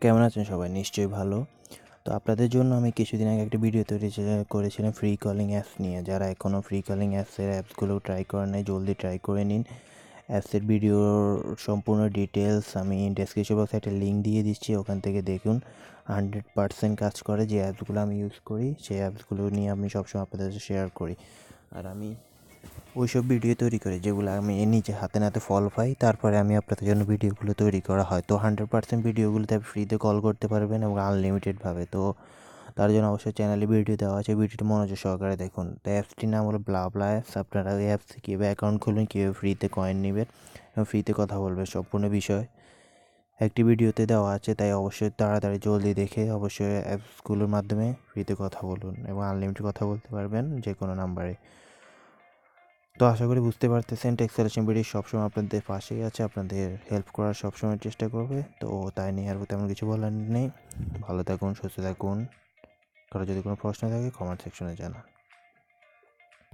কেমন আছেন সবাই? নিশ্চয়ই ভালো। তো আপনাদের জন্য আমি কিছুদিন আগে একটা ভিডিও তৈরি করেছিলাম ফ্রি কলিং অ্যাপস নিয়ে। যারা এখনও ফ্রি কলিং অ্যাপসগুলো ট্রাই করেন নাই, জলদি ট্রাই করে নিন। অ্যাপসের ভিডিওর সম্পূর্ণ ডিটেলস আমি ডেসক্রিপশন বক্সে একটা লিঙ্ক দিয়ে দিচ্ছি, ওখান থেকে দেখুন। 100% কাজ করে। যে অ্যাপসগুলো আমি ইউজ করি সেই অ্যাপসগুলো নিয়ে আমি সবসময় আপনাদের সাথে শেয়ার করি। আর আমি ওইসব ভিডিও তৈরি করি যেগুলো আমি নিজে হাতে নাতে ফল পাই, তারপরে আমি আপনাদের জন্য ভিডিওগুলো তৈরি করা হয়। তো 100% ভিডিওগুলোতে আপনি ফ্রিতে কল করতে পারবেন এবং আনলিমিটেডভাবে। তো তার জন্য অবশ্যই চ্যানেলে ভিডিও দেওয়া আছে, ভিডিওটি মনোযোগ সহকারে দেখুন। তো অ্যাপসটির নাম হলো ব্লা অ্যাপস। আপনারা ওই অ্যাপসে কীভাবে অ্যাকাউন্ট খুলবেন, কীভাবে ফ্রিতে কয়েন নেবেন এবং ফ্রিতে কথা বলবেন, সম্পূর্ণ বিষয় একটি ভিডিওতে দেওয়া আছে। তাই অবশ্যই তাড়াতাড়ি জলদি দেখে অবশ্যই অ্যাপসগুলোর মাধ্যমে ফ্রিতে কথা বলুন এবং আনলিমিটেড কথা বলতে পারবেন যে কোনো নাম্বারে। তো আশা করি বুঝতে পারতেছেন, টেক সলিউশন ভিডিও সবসময় আপনাদের পাশেই আছে, আপনাদের হেল্প করার সবসময় চেষ্টা করবে। তো তাই নিয়ে আর তেমন কিছু বলার নেই। ভালো থাকুন, সুস্থ থাকুন। কারো যদি কোনো প্রশ্ন থাকে কমেন্ট সেকশনে জানান।